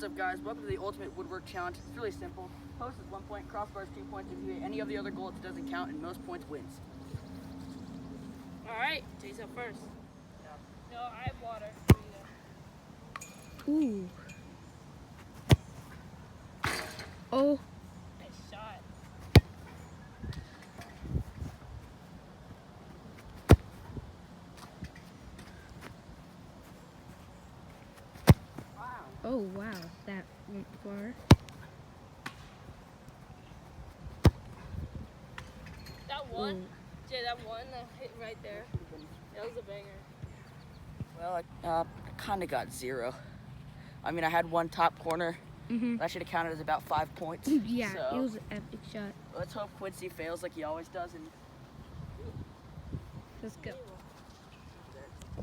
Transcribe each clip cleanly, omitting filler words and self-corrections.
What's up, guys? Welcome to the Ultimate Woodwork Challenge. It's really simple. Post is 1 point, crossbar is 2 points. If you hit any of the other goals, it doesn't count, and most points wins. Alright, Jay's up first. No, I have water. Ooh. Oh. Nice shot. Oh, wow. That went far. That one, Ooh. Jay, that one that hit right there, that was a banger. Well, I kind of got 0. I mean, I had one top corner. That should have counted as about 5 points. Yeah, So, it was an epic shot. let's hope Quincy fails like he always does. And Let's go.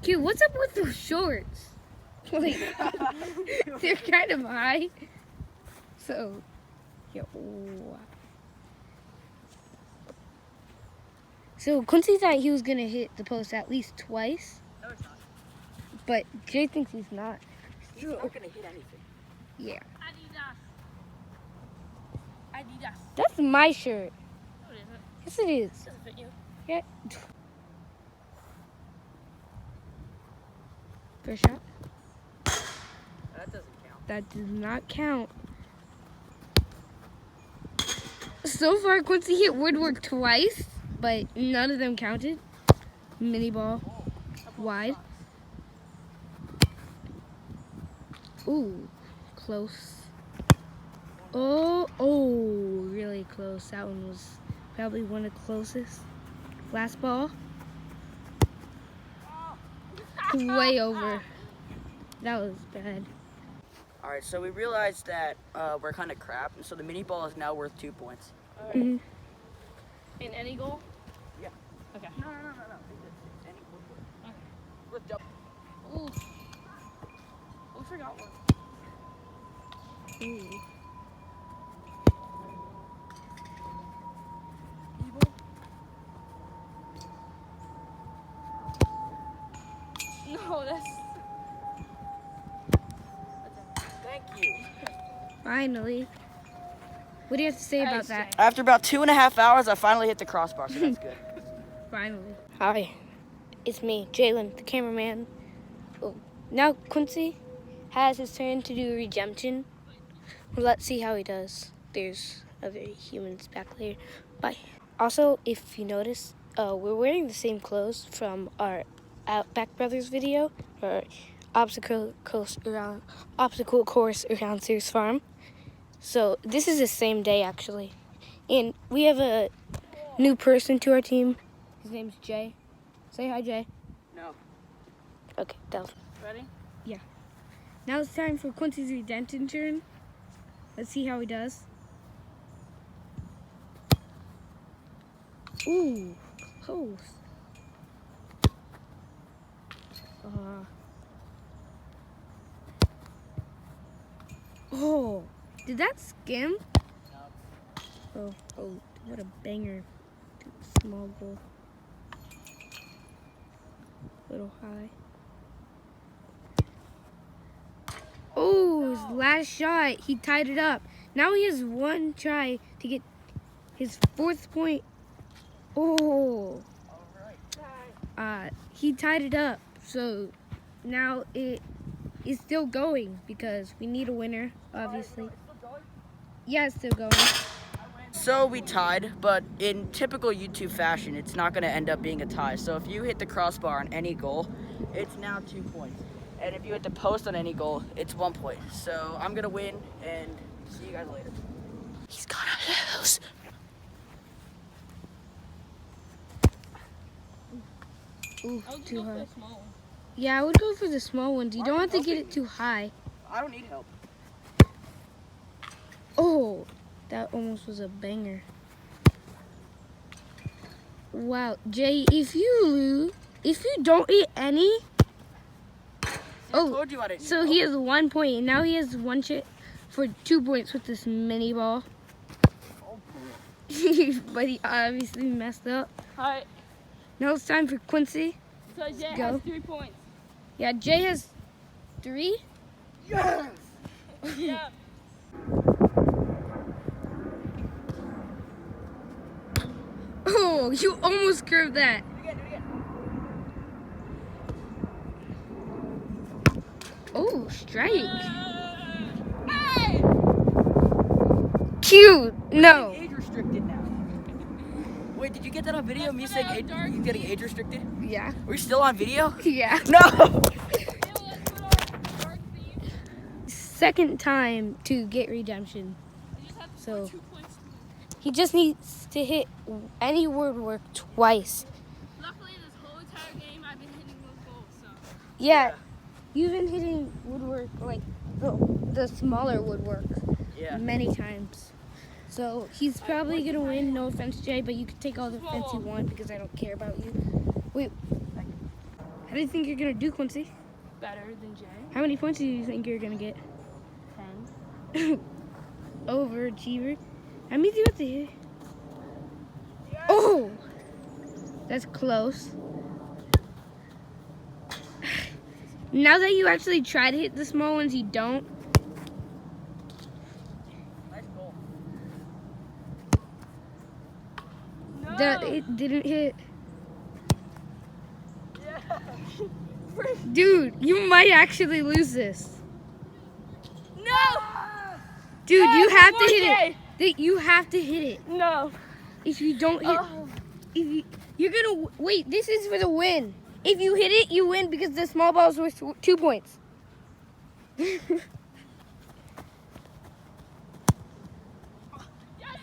Q, what's up with those shorts? Like, they're kind of high. So, yeah. Ooh. So, Quincy thought he was going to hit the post at least twice. no, it's not. But Jay thinks he's not. He's not going to hit anything. Yeah. Adidas. That's my shirt. No, it isn't. Yes, it is. It doesn't fit you. Yeah. First shot. That doesn't count. That does not count. So far, Quincy hit Woodwork twice, but none of them counted. Mini ball. Wide. Ooh, close. Oh, really close. That one was probably one of the closest. Last ball. Way over. That was bad. All right, so we realized that we're kind of crap, and so the mini ball is now worth 2 points. Alright. Mhm. In any goal? Yeah. Okay. No. Any Woodwork. Okay. Worth double. Ooh. We forgot one. Ooh. Evil. No, that's... Thank you. Finally. What do you have to say about Nice, that? Jay. After about 2.5 hours, I finally hit the crossbar, so that's good. Finally. Hi, it's me, Jalen, the cameraman. Oh, now Quincy has his turn to do redemption. Well, let's see how he does. There's other humans back there. Bye. Also, if you notice, we're wearing the same clothes from our Outback Brothers video, or obstacle course around Sears Farm. So this is the same day actually, and we have a new person to our team. His name's Jay. Say hi, Jay. No. Okay, that was. Ready? Now it's time for Quincy's redemption turn. Let's see how he does. Ooh, close. Oh, did that skim? No. Oh, what a banger. Small goal. Little high. Oh, his last shot. He tied it up. Now he has one try to get his 4th point. Oh, All right. he tied it up. So now it is still going because we need a winner, obviously. Yeah, it's still going. So we tied, but in typical YouTube fashion, it's not going to end up being a tie. So if you hit the crossbar on any goal, it's now 2 points. And if you hit the post on any goal, it's 1 point. So I'm going to win, and see you guys later. He's going to lose. Ooh, I would too go for high. a small one. Yeah, I would go for the small ones. You don't have to get it too high. I don't need help. Oh, that almost was a banger. Wow, Jay, if you don't eat any, I told you I didn't so need he help. has 1 point, and now he has one shot for 2 points with this mini ball. But he obviously messed up. Alright, Now it's time for Quincy. so Jay Go. has 3 points. Yeah, Jay has 3. Yes! Yeah. Oh, you almost curved that. Oh, strike. Hey! Cute. No. Age restricted now. Wait, did you get that on video? Me saying he's getting age restricted? Yeah. We're still on video? Yeah. No! Ew, let's put on dark theme. Second time to get redemption. You just have to So- score 2 points. He just needs to hit any woodwork twice. Luckily, this whole entire game, I've been hitting those goals. So Yeah. You've been hitting woodwork, like the smaller woodwork, Yeah. many times. So he's probably gonna win. No offense, Jay, but you can take all the offense you want because I don't care about you. Wait, how do you think you're gonna do, Quincy? better than Jay. How many points do you think you're gonna get? 10. Overachiever. That means you have to hit. Oh, that's close. Now that you actually try to hit the small ones, you don't. Nice goal. That it didn't hit. Dude, you might actually lose this. No! Dude, you Hey, have to one hit more it. You have to hit it. No. If you don't hit, if you're gonna wait. This is for the win. If you hit it, you win because the small ball's worth 2 points. Yes,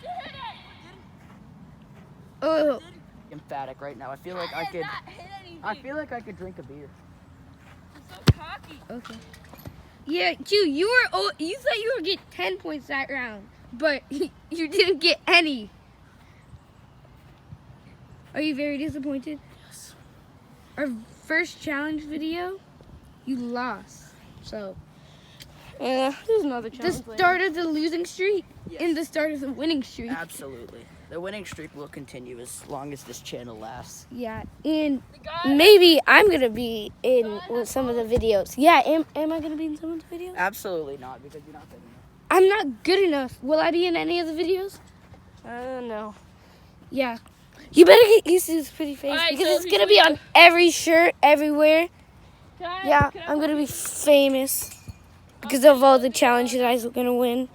you hit it! Oh, Emphatic right now. I feel like I did could. not hit anything. I feel like I could drink a beer. I'm so cocky. okay. Yeah, you were. Oh, you thought you would get 10 points that round, but you didn't get any. Are you very disappointed? Yes. Our first challenge video, you lost. So, there's another challenge. The start of the losing streak Yes. and the start of the winning streak. Absolutely. The winning streak will continue as long as this channel lasts. Yeah, and The guy. maybe I'm gonna be in with some of the videos. Yeah, am I gonna be in some of the videos? Absolutely not, because you're not good enough. I'm not good enough. Will I be in any of the videos? No. Yeah. You better get used to this pretty face Alright, because so it's who's gonna be on every shirt, everywhere. Can I- Yeah, can I I'm put gonna be this- famous because of all the challenges I'm gonna win.